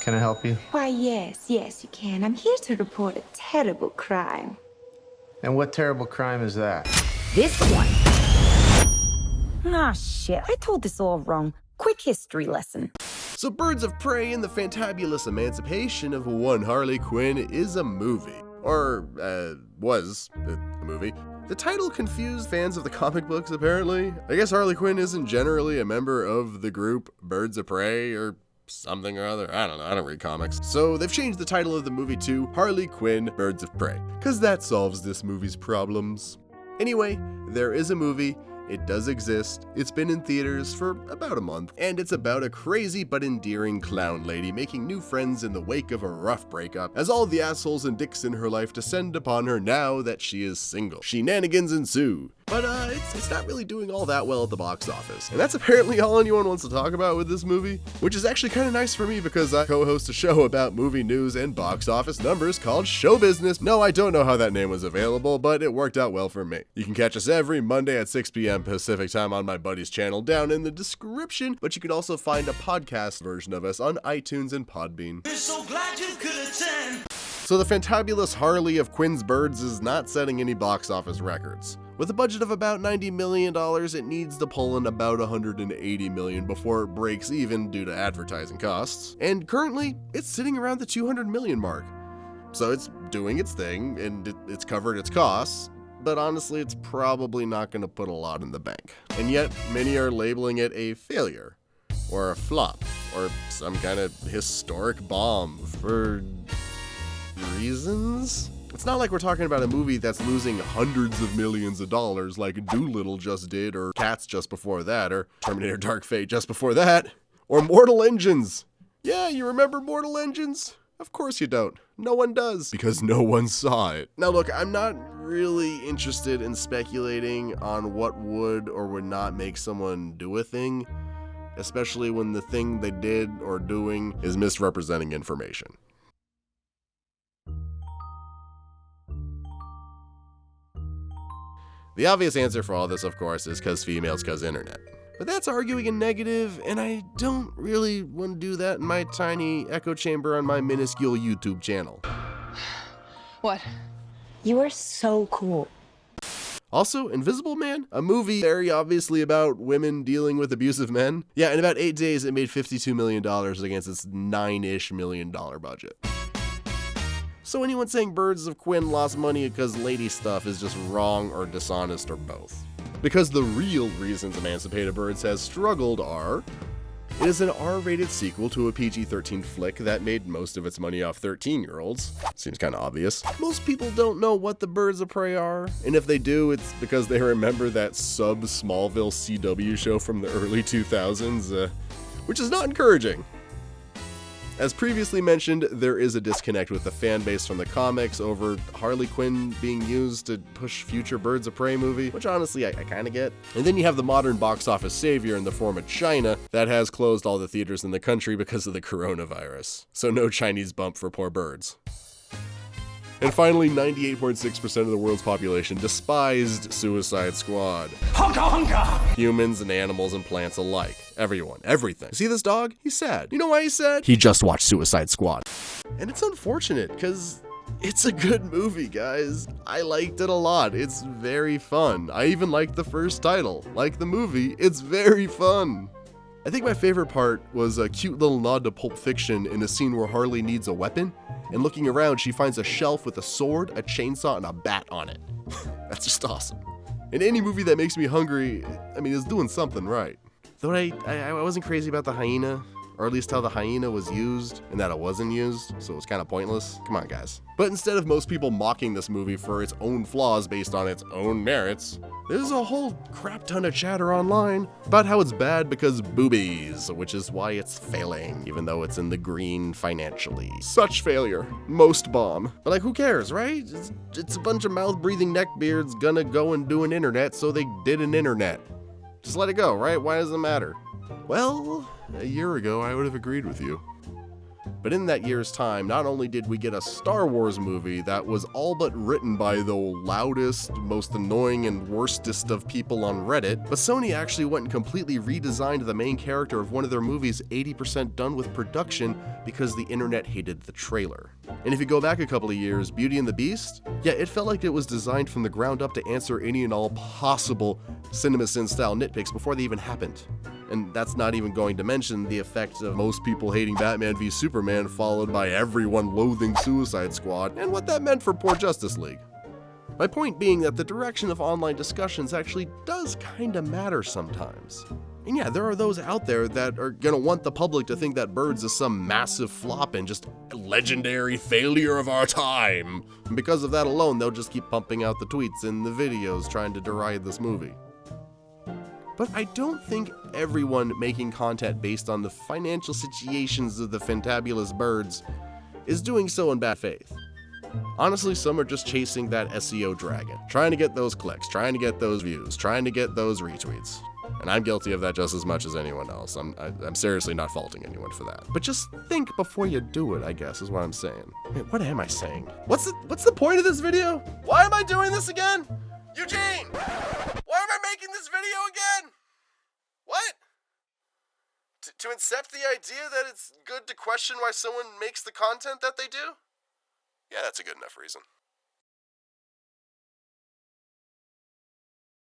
Can I help you? Why, yes, you can. I'm here to report a terrible crime. And what terrible crime is that? This one. Ah, shit. I told this all wrong. Quick history lesson. So Birds of Prey and the Fantabulous Emancipation of One Harley Quinn is a movie. Or, was a movie. The title confused fans of the comic books, apparently. I guess Harley Quinn isn't generally a member of the group Birds of Prey, or something or other. I don't know, I don't read comics. So they've changed the title of the movie to Harley Quinn Birds of Prey, cause that solves this movie's problems. Anyway, there is a movie. It does exist. It's been in theaters for about a month, and it's about a crazy but endearing clown lady making new friends in the wake of a rough breakup, as all the assholes and dicks in her life descend upon her now that she is single. Shenanigans ensue. But it's not really doing all that well at the box office. And that's apparently all anyone wants to talk about with this movie, which is actually kind of nice for me because I co-host a show about movie news and box office numbers called Show Business. No, I don't know how that name was available, but it worked out well for me. You can catch us every Monday at 6 p.m. Pacific time on my buddy's channel down in the description, but you can also find a podcast version of us on iTunes and Podbean. We're so glad you could attend. So the fantabulous Harley of Quinn's Birds is not setting any box office records. With a budget of about $90 million, it needs to pull in about $180 million before it breaks even due to advertising costs. And currently, it's sitting around the $200 million mark. So it's doing its thing, and it's covered its costs, but honestly, it's probably not going to put a lot in the bank. And yet, many are labeling it a failure, or a flop, or some kind of historic bomb for reasons? It's not like we're talking about a movie that's losing hundreds of millions of dollars like Dolittle just did, or Cats just before that, or Terminator Dark Fate just before that, or Mortal Engines. Yeah, you remember Mortal Engines? Of course you don't. No one does, because no one saw it. Now look, I'm not really interested in speculating on what would or would not make someone do a thing, especially when the thing they did or doing is misrepresenting information. The obvious answer for all this, of course, is cause females, cause internet. But that's arguing a negative, and I don't really want to do that in my tiny echo chamber on my minuscule YouTube channel. What? You are so cool. Also, Invisible Man, a movie very obviously about women dealing with abusive men. Yeah, in about 8 days, it made $52 million against its $9-ish million budget. So anyone saying Birds of Quinn lost money because lady stuff is just wrong or dishonest or both. Because the real reasons Emancipated Birds has struggled are: it is an R-rated sequel to a PG-13 flick that made most of its money off 13-year-olds. Seems kinda obvious. Most people don't know what the Birds of Prey are, and if they do, it's because they remember that sub-Smallville CW show from the early 2000s, which is not encouraging. As previously mentioned, there is a disconnect with the fan base from the comics over Harley Quinn being used to push future Birds of Prey movie, which honestly I kinda get. And then you have the modern box office savior in the form of China that has closed all the theaters in the country because of the coronavirus. So no Chinese bump for poor birds. And finally, 98.6% of the world's population despised Suicide Squad. Honka honka! Humans and animals and plants alike. Everyone. Everything. See this dog? He's sad. You know why he's sad? He just watched Suicide Squad. And it's unfortunate, because it's a good movie, guys. I liked it a lot. It's very fun. I even liked the first title. Like the movie, it's very fun. I think my favorite part was a cute little nod to Pulp Fiction in a scene where Harley needs a weapon, and looking around, she finds a shelf with a sword, a chainsaw, and a bat on it. That's just awesome. And any movie that makes me hungry, I mean, is doing something right. Though I wasn't crazy about the hyena, or at least how the hyena was used, and that it wasn't used, so it was kind of pointless. Come on, guys. But instead of most people mocking this movie for its own flaws based on its own merits, there's a whole crap ton of chatter online about how it's bad because boobies, which is why it's failing, even though it's in the green financially. Such failure. Most bomb. But like, who cares, right? It's a bunch of mouth-breathing neckbeards gonna go and do an internet, so they did an internet. Just let it go, right? Why does it matter? Well, a year ago, I would have agreed with you. But in that year's time, not only did we get a Star Wars movie that was all but written by the loudest, most annoying, and worstest of people on Reddit, but Sony actually went and completely redesigned the main character of one of their movies 80% done with production because the internet hated the trailer. And if you go back a couple of years, Beauty and the Beast, yeah, it felt like it was designed from the ground up to answer any and all possible CinemaSin style nitpicks before they even happened. And that's not even going to mention the effect of most people hating Batman v Superman followed by everyone loathing Suicide Squad and what that meant for poor Justice League. My point being that the direction of online discussions actually does kinda matter sometimes. And yeah, there are those out there that are gonna want the public to think that Birds is some massive flop and just a legendary failure of our time. And because of that alone, they'll just keep pumping out the tweets and the videos trying to deride this movie. But I don't think everyone making content based on the financial situations of the fantabulous Birds is doing so in bad faith. Honestly, some are just chasing that SEO dragon, trying to get those clicks, trying to get those views, trying to get those retweets. And I'm guilty of that just as much as anyone else. I'm seriously not faulting anyone for that. But just think before you do it, I guess, is what I'm saying. Wait, what am I saying? What's the point of this video? Why am I doing this again? Eugene! Why am I making this video again? What? To incept the idea that it's good to question why someone makes the content that they do? Yeah, that's a good enough reason.